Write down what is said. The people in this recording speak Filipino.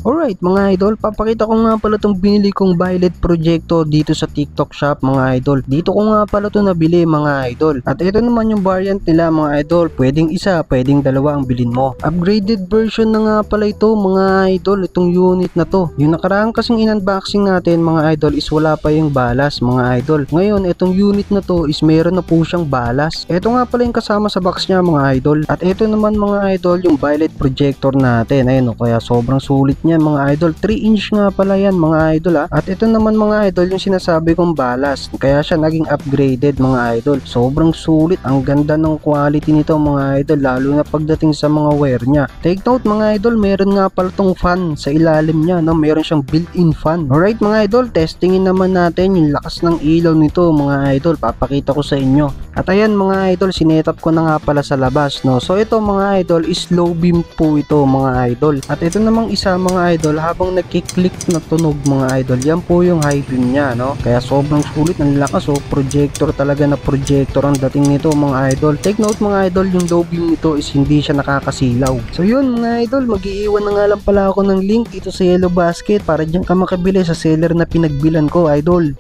Alright mga idol, papakita ko nga pala itong binili kong violet projector dito sa TikTok shop mga idol. Dito ko nga pala ito nabili mga idol. At ito naman yung variant nila mga idol. Pwedeng isa, pwedeng dalawa ang bilhin mo. Upgraded version na nga pala ito mga idol, itong unit na to. Yung nakaraan kasing in-unboxing natin mga idol is wala pa yung balas mga idol. Ngayon itong unit na to is meron na po siyang balas. Ito nga pala yung kasama sa box niya mga idol. At ito naman mga idol yung violet projector natin. Ayun o, kaya sobrang sulit niya mga idol. 3-inch nga pala yan mga idol At ito naman mga idol yung sinasabi kong balas, kaya siya naging upgraded mga idol. Sobrang sulit, ang ganda ng quality nito mga idol, lalo na pagdating sa mga wire niya. Take note mga idol, meron nga pala tong fan sa ilalim niya, no? Meron siyang built-in fan. Alright mga idol, testingin naman natin yung lakas ng ilaw nito mga idol, papakita ko sa inyo. At ayan mga idol, sinetup ko na nga pala sa labas, no? So ito mga idol is low beam po ito mga idol. At ito namang isa mga idol, habang nagkiklik na tunog mga idol, yan po yung high beam niya, no? Kaya sobrang sulit, ng lakas projector talaga na projector ang dating nito mga idol. Take note mga idol, yung low beam nito is hindi siya nakakasilaw. So yun mga idol, mag-iiwan na nga lang pala ako ng link dito sa Yellow Basket para dyan ka makabili sa seller na pinagbilan ko idol.